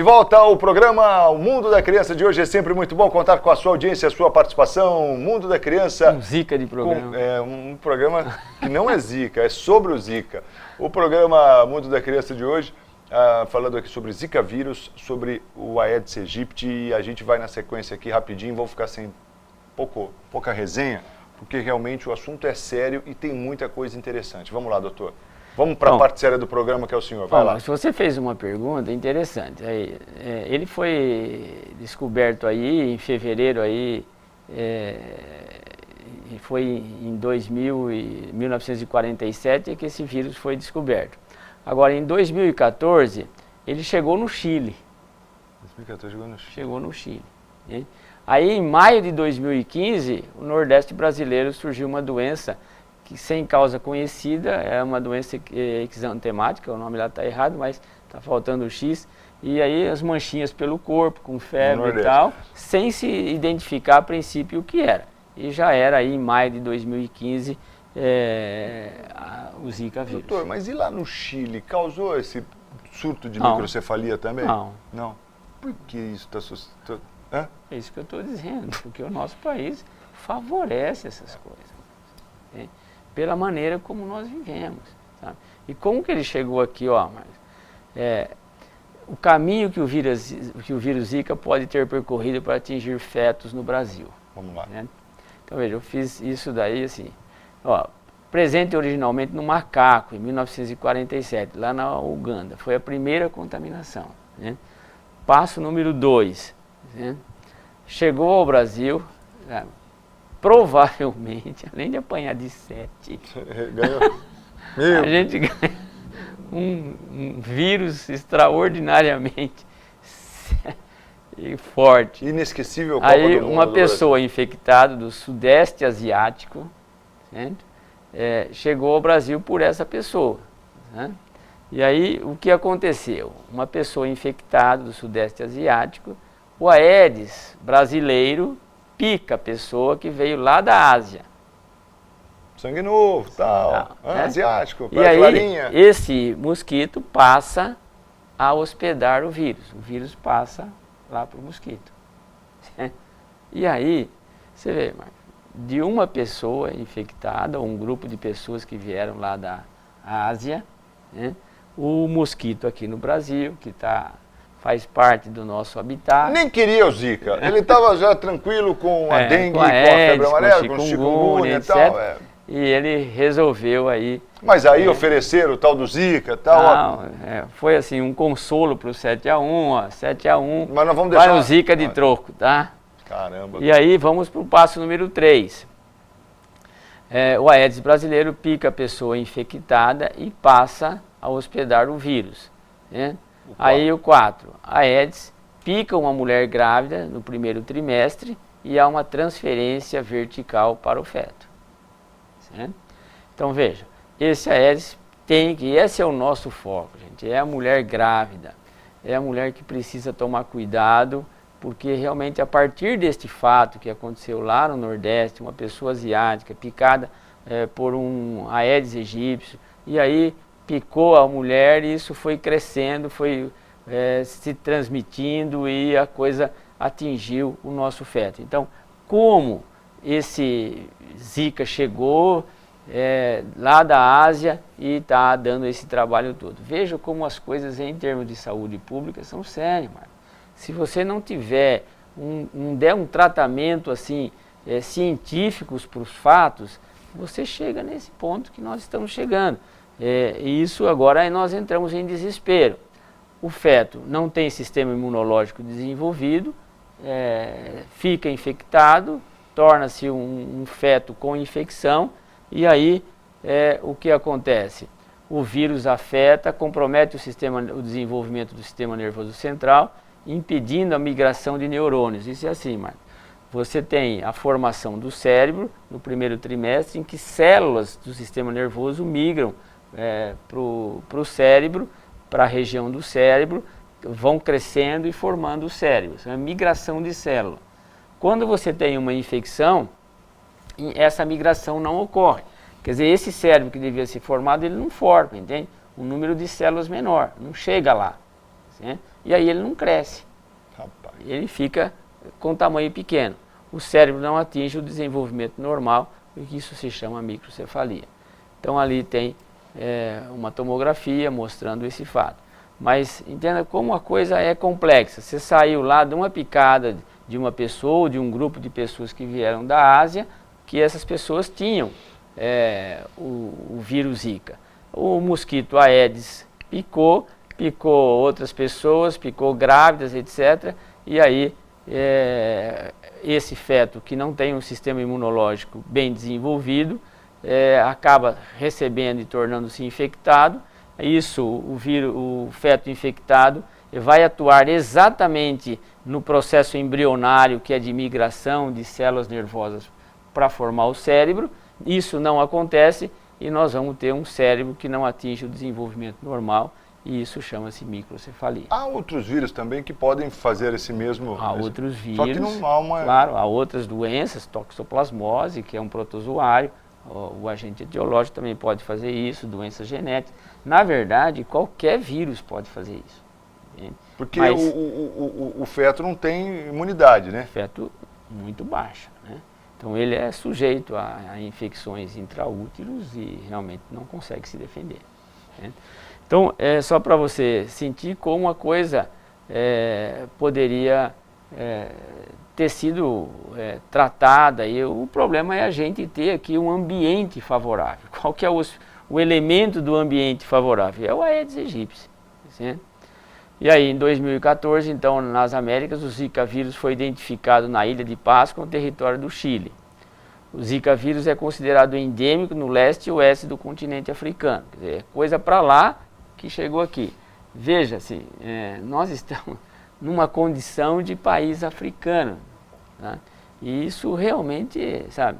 volta ao programa O Mundo da Criança de hoje. É sempre muito bom contar com a sua audiência, a sua participação. O Mundo da Criança... Um Zika de programa. É um programa que não é Zika, é sobre o Zika. O programa Mundo da Criança de hoje, falando aqui sobre Zika vírus, sobre o Aedes aegypti, e a gente vai na sequência aqui rapidinho, vou ficar sem pouca resenha, porque realmente o assunto é sério e tem muita coisa interessante. Vamos lá, doutor. Vamos para a parte séria do programa, que é o senhor. Vai lá. Se você fez uma pergunta interessante, ele foi descoberto aí em fevereiro aí, foi em 1947 que esse vírus foi descoberto. Agora, em 2014, ele chegou no Chile. 2014 chegou no Chile. Chegou no Chile. Né? Aí, em maio de 2015, o Nordeste brasileiro surgiu uma doença que sem causa conhecida, é uma doença exantemática, o nome lá está errado, mas está faltando o X, e aí as manchinhas pelo corpo, com febre e tal, sem se identificar a princípio o que era. E já era aí em maio de 2015 o Zika vírus. Doutor, mas e lá no Chile, causou esse surto de microcefalia também? Não. Não. Por que isso está assustando? É isso que eu estou dizendo, porque o nosso país favorece essas coisas. Né? Pela maneira como nós vivemos, sabe? E como que ele chegou aqui, o caminho que o vírus Zika pode ter percorrido para atingir fetos no Brasil. Vamos lá. Né? Então veja, eu fiz isso daí assim, presente originalmente no macaco, em 1947, lá na Uganda, foi a primeira contaminação. Né? Passo número 2, né? Chegou ao Brasil, provavelmente, além de apanhar de 7, a gente ganha um vírus extraordinariamente forte. Inesquecível. Aí uma pessoa infectada do Sudeste Asiático, certo? Chegou ao Brasil por essa pessoa. Né? E aí o que aconteceu? Uma pessoa infectada do Sudeste Asiático, o Aedes brasileiro pica a pessoa que veio lá da Ásia. Sangue novo, tal, asiático, e aí clarinha. Esse mosquito passa a hospedar o vírus passa lá para o mosquito. E aí, você vê, de uma pessoa infectada, ou um grupo de pessoas que vieram lá da Ásia, né, o mosquito aqui no Brasil, que faz parte do nosso habitat. Nem queria o Zika, ele estava já tranquilo com a dengue, com a febre amarela, com o chikungunya e tal. E ele resolveu aí... Mas aí ofereceram o tal do Zika e tal? Não, foi assim, um consolo para o 7-1, 7-1, mas nós vamos deixar... vai o Zika de troco, tá? Caramba. E aí vamos para o passo número 3. O Aedes brasileiro pica a pessoa infectada e passa a hospedar o vírus. Né? Aí o 4, a Aedes pica uma mulher grávida no primeiro trimestre e há uma transferência vertical para o feto. Certo? Então veja, esse Aedes esse é o nosso foco, gente, é a mulher grávida, é a mulher que precisa tomar cuidado, porque realmente a partir deste fato que aconteceu lá no Nordeste, uma pessoa asiática picada por um Aedes aegypti, e aí picou a mulher e isso foi crescendo, foi se transmitindo e a coisa atingiu o nosso feto. Então, como esse Zika chegou lá da Ásia e está dando esse trabalho todo? Veja como as coisas em termos de saúde pública são sérias, Marcos. Se você não tiver der um tratamento assim científicos para os fatos, você chega nesse ponto que nós estamos chegando. E isso agora nós entramos em desespero. O feto não tem sistema imunológico desenvolvido, fica infectado, torna-se um feto com infecção e aí o que acontece? O vírus afeta, compromete o desenvolvimento do sistema nervoso central, impedindo a migração de neurônios. Isso é assim, Marcos. Você tem a formação do cérebro no primeiro trimestre, em que células do sistema nervoso migram para o cérebro, para a região do cérebro, vão crescendo e formando o cérebro. Isso é uma migração de célula. Quando você tem uma infecção, essa migração não ocorre. Quer dizer, esse cérebro que devia ser formado, ele não forma, entende? Um número de células menor, não chega lá, né? E aí ele não cresce, Rapaz. ele fica com tamanho pequeno. O cérebro não atinge o desenvolvimento normal, e isso se chama microcefalia. Então ali tem uma tomografia mostrando esse fato. Mas entenda como a coisa é complexa. Você saiu lá de uma picada de uma pessoa, ou de um grupo de pessoas que vieram da Ásia, que essas pessoas tinham o vírus Zika. O mosquito Aedes picou outras pessoas, picou grávidas, etc. E aí esse feto que não tem um sistema imunológico bem desenvolvido, acaba recebendo e tornando-se infectado. Isso, o feto infectado vai atuar exatamente no processo embrionário, que é de migração de células nervosas para formar o cérebro. Isso não acontece e nós vamos ter um cérebro que não atinge o desenvolvimento normal, e isso chama-se microcefalia. Há outros vírus também que podem fazer esse mesmo... Há outros vírus, só que não há uma... Claro, há outras doenças, toxoplasmose, que é um protozoário, o agente etiológico também pode fazer isso, doenças genéticas. Na verdade, qualquer vírus pode fazer isso. Entende? Porque o feto não tem imunidade, né? Feto muito baixa, né? Então ele é sujeito a infecções intraúteros e realmente não consegue se defender, né? Então, é só para você sentir como a coisa poderia ter sido tratada, e o problema é a gente ter aqui um ambiente favorável. Qual que é o elemento do ambiente favorável? É o Aedes aegypti, certo? E aí, em 2014, então, nas Américas, o Zika vírus foi identificado na Ilha de Páscoa, no território do Chile. O Zika vírus é considerado endêmico no leste e oeste do continente africano. Quer dizer, é coisa para lá que chegou aqui. Veja-se, nós estamos numa condição de país africano, tá? E isso realmente, sabe,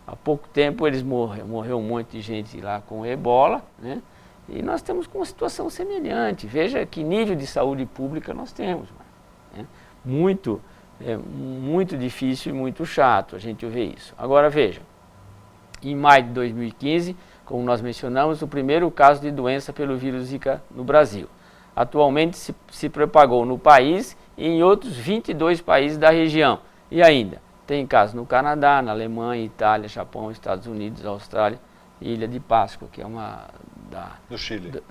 há pouco tempo eles morreu um monte de gente lá com ebola, né? E nós temos uma situação semelhante. Veja que nível de saúde pública nós temos, né? Muito difícil e muito chato a gente ver isso. Agora veja, em maio de 2015, como nós mencionamos, o primeiro caso de doença pelo vírus Zika no Brasil. Atualmente se propagou no país e em outros 22 países da região. E ainda, tem casos no Canadá, na Alemanha, Itália, Japão, Estados Unidos, Austrália e Ilha de Páscoa, que é uma do Chile.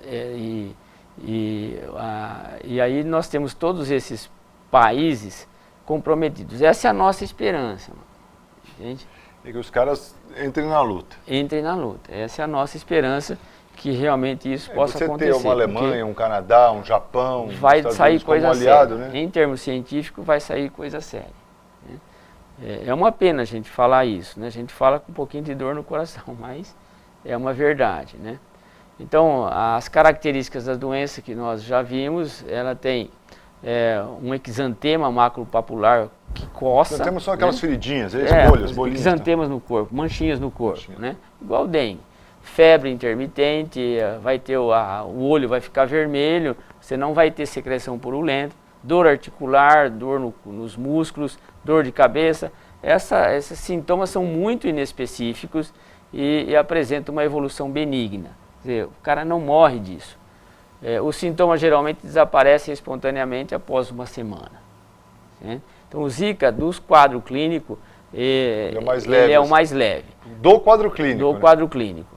E aí nós temos todos esses países comprometidos. Essa é a nossa esperança, gente. E que os caras entrem na luta. Entrem na luta. Essa é a nossa esperança, que realmente isso possa acontecer. Você ter uma Alemanha, um Canadá, um Japão, vai sair coisa aliado, séria. Né? Em termos científicos, vai sair coisa séria, né? É uma pena a gente falar isso, né? A gente fala com um pouquinho de dor no coração, mas é uma verdade, né? Então, as características da doença que nós já vimos, ela tem um exantema maculopapular que coça. Exantemas são aquelas feridinhas, bolhas, bolinhas. Exantemas no corpo, manchinhas no corpo, né? Igual o dengue. Febre intermitente, vai ter o olho vai ficar vermelho, você não vai ter secreção purulenta, dor articular, dor nos músculos, dor de cabeça. Esses sintomas são muito inespecíficos e apresentam uma evolução benigna. Quer dizer, o cara não morre disso. Os sintomas geralmente desaparecem espontaneamente após uma semana, né? Então o Zika, dos quadros clínicos, ele é o mais leve. Do quadro clínico. Do quadro clínico.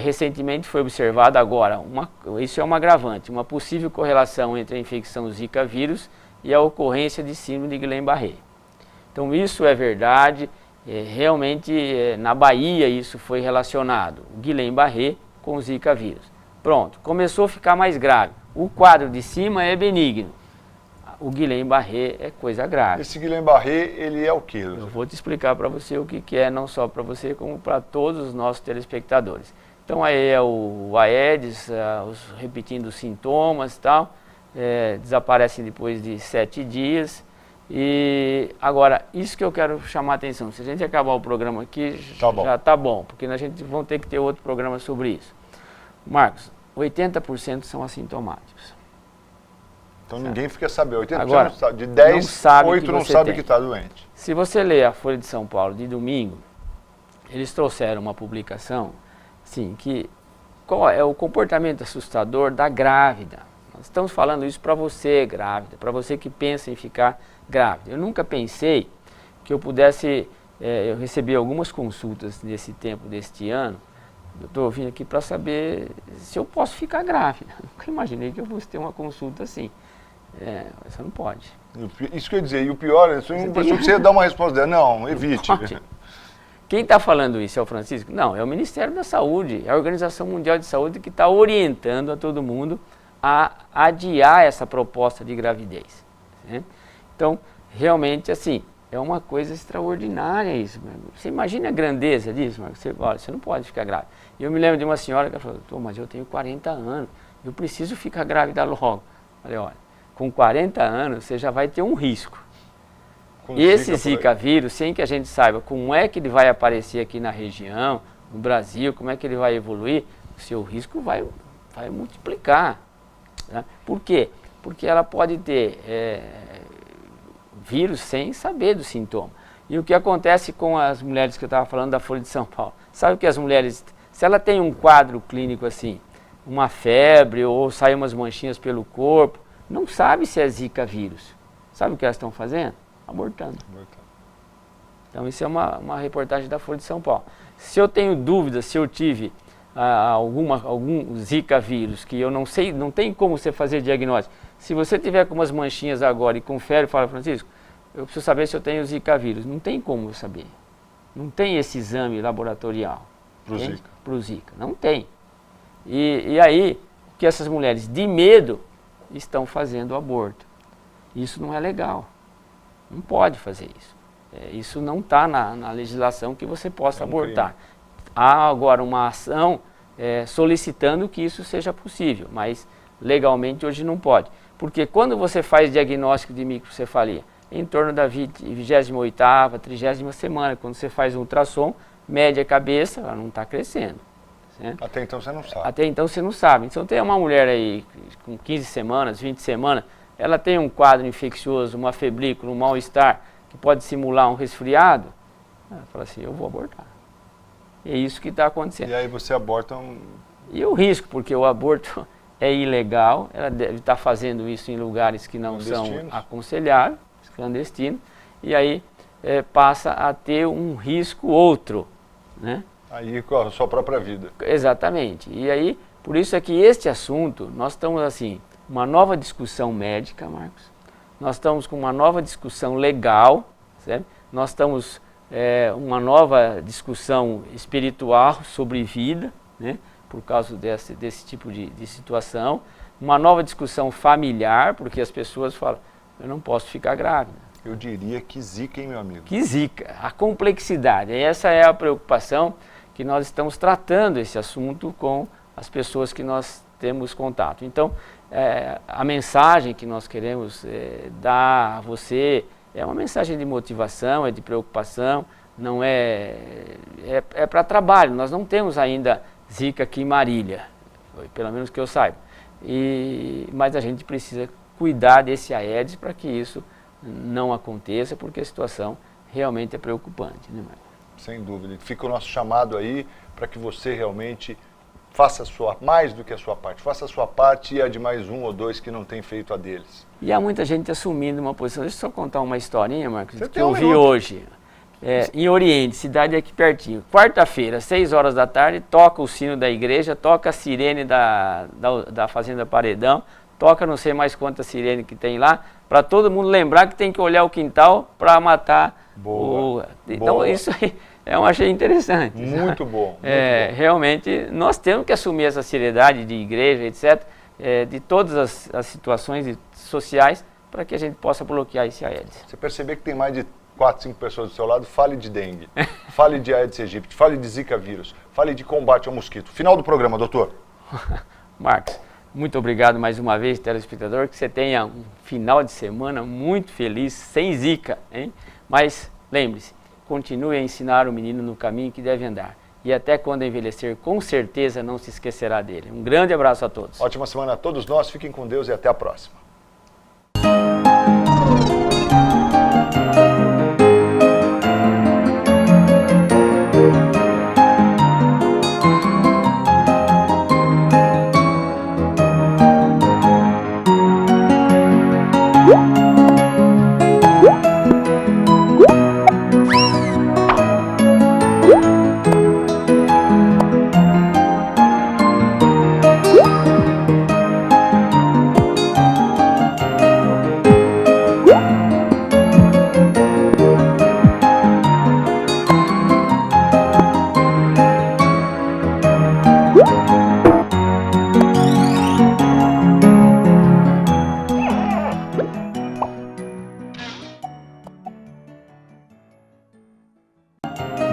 Recentemente foi observado agora, isso é um agravante, uma possível correlação entre a infecção Zika vírus e a ocorrência de síndrome de Guillain-Barré. Então isso é verdade, realmente na Bahia isso foi relacionado, o Guillain-Barré com o Zika vírus. Pronto, começou a ficar mais grave. O quadro de cima é benigno. O Guillain-Barré é coisa grave. Esse Guillain-Barré, ele é o quê? Eu vou te explicar para você o que é, não só para você, como para todos os nossos telespectadores. Então aí é o Aedes, repetindo os sintomas e tal, desaparecem depois de 7 dias. E agora, isso que eu quero chamar a atenção, se a gente acabar o programa aqui, já está bom, porque a gente vai ter que ter outro programa sobre isso. Marcos, 80% são assintomáticos. Então ninguém fica sabendo. 80% agora, de 10, 8 não sabe que está doente. Se você ler a Folha de São Paulo de domingo, eles trouxeram uma publicação, assim, qual é o comportamento assustador da grávida. Nós estamos falando isso para você grávida, para você que pensa em ficar grávida. Eu nunca pensei que eu pudesse, eu recebi algumas consultas nesse tempo deste ano. Eu estou vindo aqui para saber se eu posso ficar grávida. Nunca imaginei que eu fosse ter uma consulta assim. Você não pode. Isso que eu ia dizer, e o pior, você dá uma resposta dela, não, evite. Quem está falando isso é o Francisco? Não, é o Ministério da Saúde, é a Organização Mundial de Saúde que está orientando a todo mundo a adiar essa proposta de gravidez. Né? Então, realmente, assim, é uma coisa extraordinária isso. Você imagina a grandeza disso, Marcos? Você não pode ficar grávida. E eu me lembro de uma senhora que falou, mas eu tenho 40 anos, eu preciso ficar grávida logo. Falei, olha, com 40 anos você já vai ter um risco. E esse Zika vírus, sem que a gente saiba como é que ele vai aparecer aqui na região, no Brasil, como é que ele vai evoluir, o seu risco vai multiplicar. Né? Por quê? Porque ela pode ter vírus sem saber do sintoma. E o que acontece com as mulheres que eu estava falando da Folha de São Paulo? Sabe que as mulheres, se ela tem um quadro clínico assim, uma febre ou saem umas manchinhas pelo corpo, não sabe se é Zika vírus. Sabe o que elas estão fazendo? Abortando. Então isso é uma reportagem da Folha de São Paulo. Se eu tenho dúvida se eu tive algum Zika vírus, que eu não sei, não tem como você fazer diagnóstico. Se você tiver com umas manchinhas agora e confere e fala, Francisco, eu preciso saber se eu tenho Zika vírus. Não tem como eu saber. Não tem esse exame laboratorial. Para o Zika. Não tem. E aí, o que essas mulheres de medo estão fazendo o aborto. Isso não é legal. Não pode fazer isso. Isso não está na legislação que você possa abortar. Há agora uma ação solicitando que isso seja possível, mas legalmente hoje não pode. Porque quando você faz diagnóstico de microcefalia, em torno da 28ª, 30ª semana, quando você faz um ultrassom, mede a cabeça, ela não está crescendo. Certo? Até então você não sabe. Até então você não sabe. Então tem uma mulher aí com 15 semanas, 20 semanas, ela tem um quadro infeccioso, uma febrícula, um mal-estar, que pode simular um resfriado, ela fala assim, eu vou abortar. E é isso que está acontecendo. E aí você aborta E o risco, porque o aborto é ilegal, ela deve estar fazendo isso em lugares que não são aconselháveis, clandestinos, e aí passa a ter um risco outro, né? Aí com a sua própria vida. Exatamente. E aí, por isso é que este assunto, nós estamos assim, uma nova discussão médica, Marcos, nós estamos com uma nova discussão legal, certo? Nós estamos uma nova discussão espiritual sobre vida, né? Por causa desse tipo de situação, uma nova discussão familiar, porque as pessoas falam, eu não posso ficar grávida. Eu diria que Zika, hein, meu amigo? Que Zika, a complexidade, essa é a preocupação que nós estamos tratando esse assunto com as pessoas que nós temos contato. Então, a mensagem que nós queremos dar a você é uma mensagem de motivação, é de preocupação, não é para trabalho. Nós não temos ainda Zika aqui em Marília, pelo menos que eu saiba. Mas a gente precisa cuidar desse Aedes para que isso não aconteça, porque a situação realmente é preocupante, né, Marcos? Sem dúvida. Fica o nosso chamado aí para que você realmente faça mais do que a sua parte. Faça a sua parte e a de mais um ou dois que não tem feito a deles. E há muita gente assumindo uma posição. Deixa eu só contar uma historinha, Marcos, que eu vi hoje. Em Oriente, cidade aqui pertinho. Quarta-feira, 6 horas da tarde, toca o sino da igreja, toca a sirene da Fazenda Paredão, toca não sei mais quantas sirene que tem lá, para todo mundo lembrar que tem que olhar o quintal para matar Então isso aí eu achei interessante. Muito bom. Muito bom. Realmente nós temos que assumir essa seriedade de igreja, etc., de todas as situações sociais para que a gente possa bloquear esse Aedes. Você perceber que tem mais de 4, 5 pessoas do seu lado, fale de dengue, fale de Aedes aegypti, fale de Zika vírus, fale de combate ao mosquito. Final do programa, doutor. Marcos, muito obrigado mais uma vez, telespectador, que você tenha um final de semana muito feliz, sem Zika, hein? Mas lembre-se, continue a ensinar o menino no caminho que deve andar. E até quando envelhecer, com certeza não se esquecerá dele. Um grande abraço a todos. Ótima semana a todos nós, fiquem com Deus e até a próxima.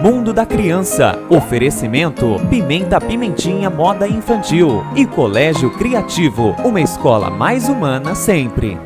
Mundo da Criança. Oferecimento Pimenta Pimentinha Moda Infantil e Colégio Criativo, uma escola mais humana sempre.